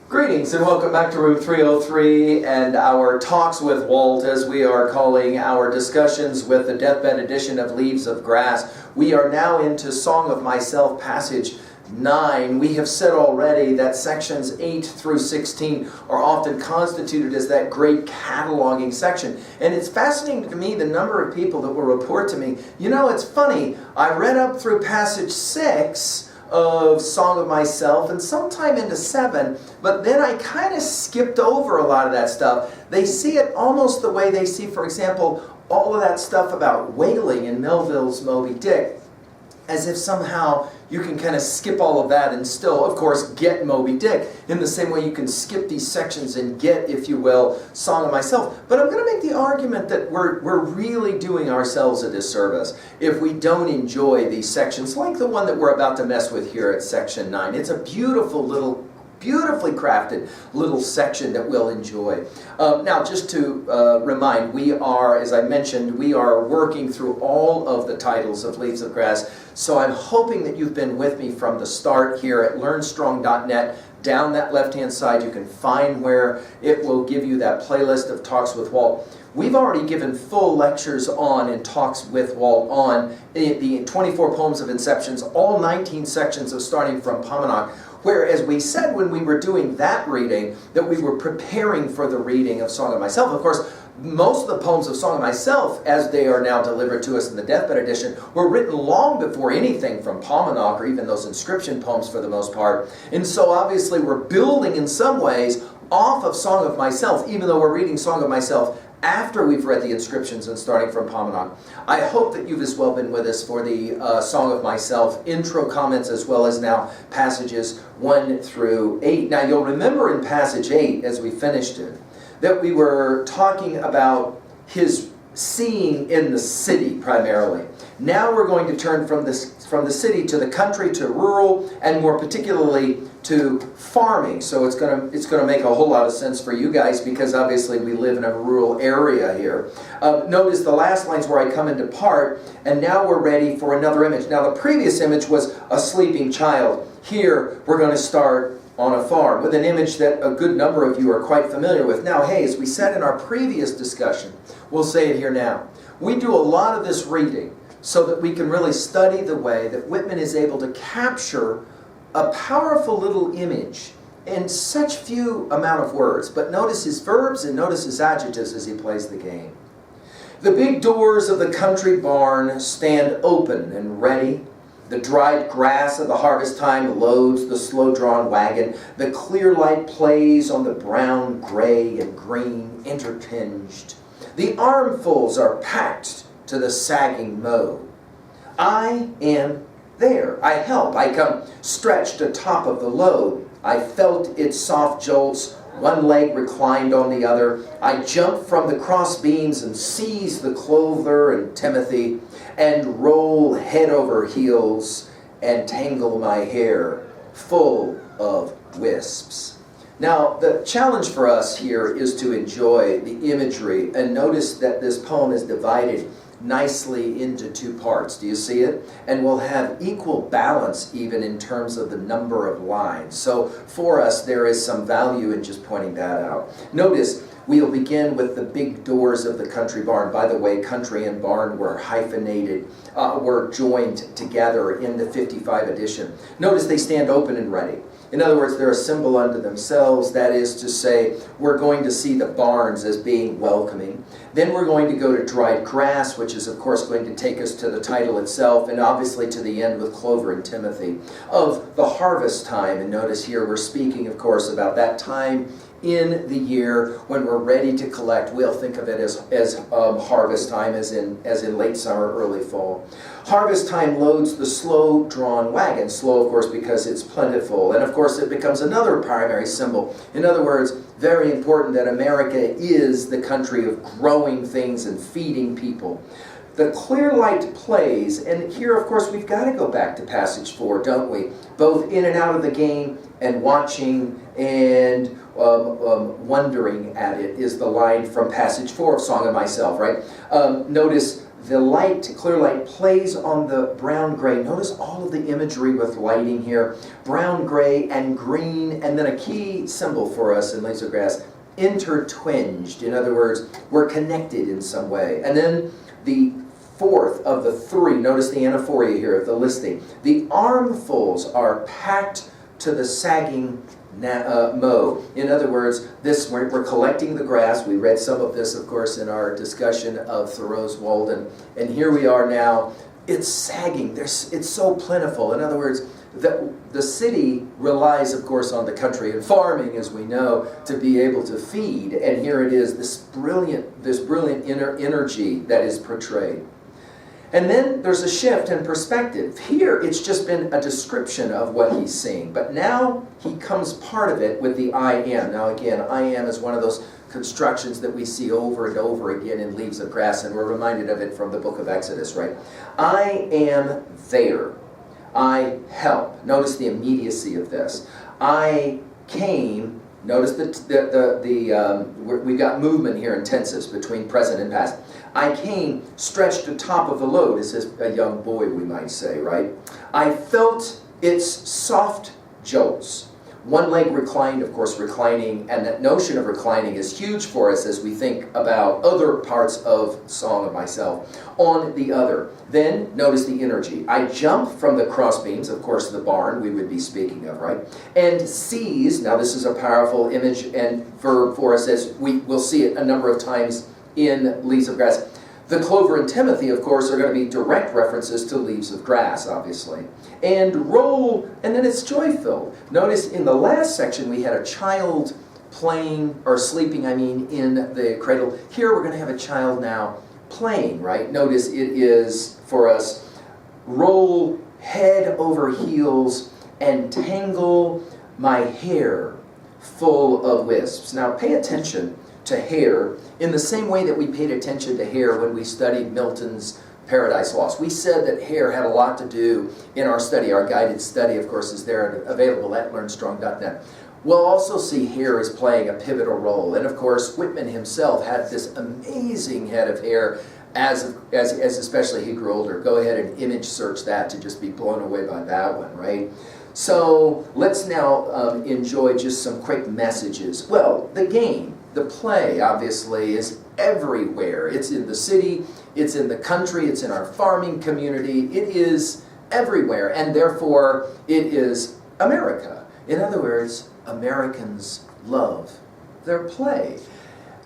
Greetings and welcome back to room 303 and our talks with Walt, as we are calling our discussions with the deathbed edition of Leaves of Grass. We are now into Song of Myself, passage 9. We have said already that sections 8 through 16 are often constituted as that great cataloging section. And it's fascinating to me the number of people that will report to me, you know, it's funny, I read up through passage 6 of Song of Myself and sometime into 7, but then I kind of skipped over a lot of that stuff. They see it almost the way they see, for example, all of that stuff about whaling in Melville's Moby Dick, as if somehow you can kind of skip all of that and still, of course, get Moby Dick, in the same way you can skip these sections and get, if you will, Song of Myself. But I'm going to make the argument that we're really doing ourselves a disservice if we don't enjoy these sections, like the one that we're about to mess with here at section 9. It's a beautiful little, beautifully crafted little section that we'll enjoy. Now, just to remind, we are, as I mentioned, we are working through all of the titles of Leaves of Grass, so I'm hoping that you've been with me from the start here at learnstrong.net. Down that left-hand side, you can find where it will give you that playlist of Talks with Walt. We've already given full lectures on and Talks with Walt on the 24 poems of Inceptions, all 19 sections of starting from Paumanok, where, as we said when we were doing that reading, that we were preparing for the reading of Song of Myself. Of course, most of the poems of Song of Myself, as they are now delivered to us in the Deathbed Edition, were written long before anything from Paumanok, or even those inscription poems for the most part. And so obviously we're building in some ways off of Song of Myself, even though we're reading Song of Myself after we've read the inscriptions and starting from Paumanok. I hope that you've as well been with us for the Song of Myself intro comments, as well as now passages 1 through 8. Now you'll remember in passage 8, as we finished it, that we were talking about his seeing in the city primarily. Now we're going to turn from the city to the country, to rural, and more particularly to farming. So it's going to make a whole lot of sense for you guys, because obviously we live in a rural area here. Notice the last lines where I come into part, and now we're ready for another image. Now the previous image was a sleeping child. Here we're going to start on a farm with an image that a good number of you are quite familiar with. Now, hey, as we said in our previous discussion, we'll say it here now. We do a lot of this reading so that we can really study the way that Whitman is able to capture a powerful little image in such few amount of words. But notice his verbs and notice his adjectives as he plays the game. The big doors of the country barn stand open and ready. The dried grass of the harvest time loads the slow-drawn wagon. The clear light plays on the brown, gray, and green intertinged. The armfuls are packed to the sagging mow. I am there. I help. I come stretched atop of the load. I felt its soft jolts. One leg reclined on the other. I jump from the cross beams and seize the clover and timothy, and roll head over heels and tangle my hair full of wisps. Now, the challenge for us here is to enjoy the imagery, and notice that this poem is divided nicely into 2 parts. Do you see it? And we'll have equal balance even in terms of the number of lines. So for us, there is some value in just pointing that out. Notice we'll begin with the big doors of the country barn. By the way, country and barn were hyphenated, were joined together in the 55 edition. Notice they stand open and ready. In other words, they're a symbol unto themselves. That is to say, we're going to see the barns as being welcoming. Then we're going to go to dried grass, which is of course going to take us to the title itself, and obviously to the end with clover and timothy, of the harvest time. And notice here we're speaking, of course, about that time in the year when we're ready to collect. We'll think of it as harvest time, as in late summer, early fall. Harvest time loads the slow-drawn wagon. Slow, of course, because it's plentiful. And, of course, it becomes another primary symbol. In other words, very important that America is the country of growing things and feeding people. The clear light plays, and here, of course, we've got to go back to passage 4, don't we? Both in and out of the game and watching and wondering at it is the line from passage 4 of Song of Myself, right? Notice the light, clear light, plays on the brown-gray. Notice all of the imagery with lighting here. Brown, gray, and green, and then a key symbol for us in Leaves of Grass, intertwinged. In other words, we're connected in some way. And then the fourth of the three, notice the anaphoria here of the listing. The armfuls are packed to the sagging mow. In other words, we're collecting the grass. We read some of this, of course, in our discussion of Thoreau's Walden. And here we are now. It's sagging. It's so plentiful. In other words, the city relies, of course, on the country and farming, as we know, to be able to feed. And here it is, this brilliant inner energy that is portrayed. And then there's a shift in perspective. Here, it's just been a description of what he's seeing. But now he comes part of it with the I am. Now again, I am is one of those constructions that we see over and over again in Leaves of Grass, and we're reminded of it from the book of Exodus, right? I am there. I help. Notice the immediacy of this. I came. Notice we've got movement here, intensives between present and past. I came stretched atop of the load, as a young boy, we might say, right? I felt its soft jolts. One leg reclined, of course, reclining, and that notion of reclining is huge for us as we think about other parts of Song of Myself. On the other, then notice the energy. I jump from the crossbeams, of course, the barn we would be speaking of, right? And seize, now this is a powerful image and verb for us as we'll see it a number of times in Leaves of Grass. The clover and Timothy, of course, are going to be direct references to Leaves of Grass, obviously. And roll, and then it's joy-filled. Notice in the last section we had a child playing, or sleeping, in the cradle. Here we're going to have a child now playing, right? Notice it is, for us, roll head over heels and tangle my hair full of wisps. Now pay attention to hair in the same way that we paid attention to hair when we studied Milton's Paradise Lost. We said that hair had a lot to do in our study. Our guided study, of course, is there and available at learnstrong.net. We'll also see hair as playing a pivotal role. And of course, Whitman himself had this amazing head of hair as especially he grew older. Go ahead and image search that to just be blown away by that one, right? So let's now enjoy just some quick messages. Well, the game. The play, obviously, is everywhere. It's in the city, it's in the country, it's in our farming community. It is everywhere, and therefore, it is America. In other words, Americans love their play.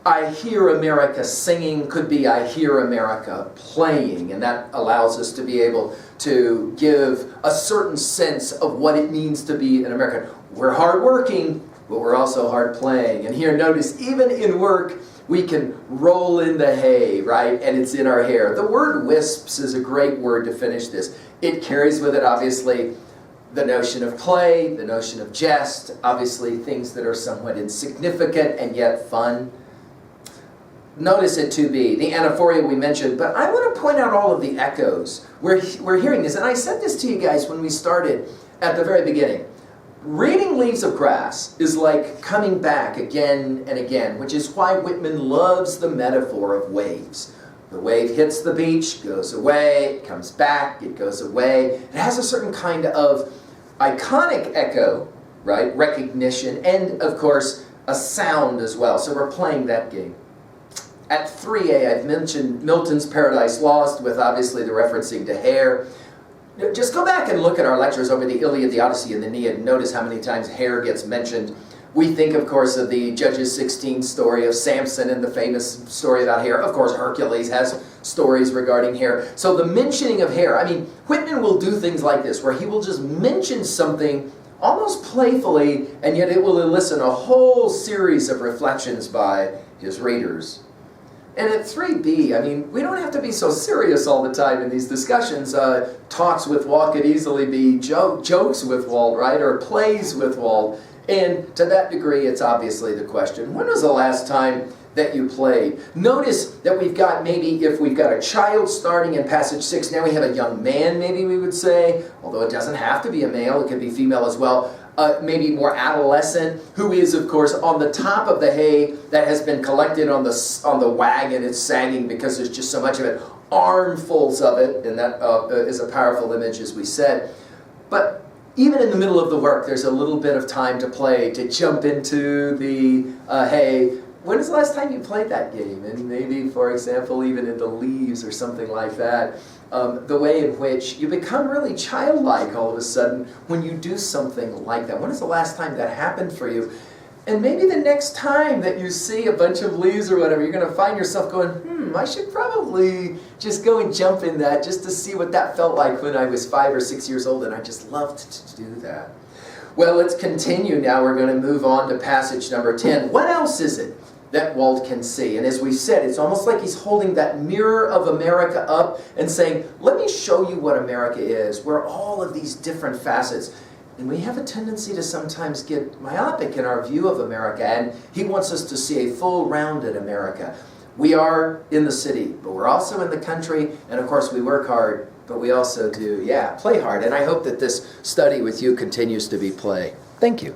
I hear America singing could be I hear America playing, and that allows us to be able to give a certain sense of what it means to be an American. We're hardworking, but we're also hard playing. And here, notice, even in work, we can roll in the hay, right? And it's in our hair. The word wisps is a great word to finish this. It carries with it, obviously, the notion of play, the notion of jest, obviously things that are somewhat insignificant and yet fun. Notice it to be the anaphoria we mentioned, but I want to point out all of the echoes. We're hearing this, and I said this to you guys when we started at the very beginning. Reading Leaves of Grass is like coming back again and again, which is why Whitman loves the metaphor of waves. The wave hits the beach, goes away, it comes back, it goes away. It has a certain kind of iconic echo, right? Recognition, and of course, a sound as well. So we're playing that game. At 3A, I've mentioned Milton's Paradise Lost with obviously the referencing to hair. Just go back and look at our lectures over the Iliad, the Odyssey, and the Aeneid, and notice how many times hair gets mentioned. We think, of course, of the Judges 16 story of Samson and the famous story about hair. Of course, Hercules has stories regarding hair. So the mentioning of hair, Whitman will do things like this, where he will just mention something almost playfully, and yet it will elicit a whole series of reflections by his readers. And at 3B, we don't have to be so serious all the time in these discussions. Talks with Walt could easily be jokes with Walt, right? Or plays with Walt. And to that degree, it's obviously the question, when was the last time that you played? Notice that we've got maybe, if we've got a child starting in passage 6, now we have a young man, maybe we would say, although it doesn't have to be a male, it could be female as well. Maybe more adolescent, who is, of course, on the top of the hay that has been collected on the wagon. It's sagging because there's just so much of it. armfuls of it, and that is a powerful image, as we said. But even in the middle of the work, there's a little bit of time to play, to jump into the, hey, when was the last time you played that game? And maybe, for example, even into Leaves or something like that. The way in which you become really childlike all of a sudden when you do something like that. When is the last time that happened for you? And maybe the next time that you see a bunch of leaves or whatever, you're going to find yourself going, I should probably just go and jump in that just to see what that felt like when I was 5 or 6 years old, and I just loved to do that. Well, let's continue now. We're going to move on to passage number 10. What else is it that Walt can see? And as we said, it's almost like he's holding that mirror of America up and saying, let me show you what America is. We're all of these different facets. And we have a tendency to sometimes get myopic in our view of America, and he wants us to see a full, rounded America. We are in the city, but we're also in the country, and of course we work hard, but we also do, play hard. And I hope that this study with you continues to be play. Thank you.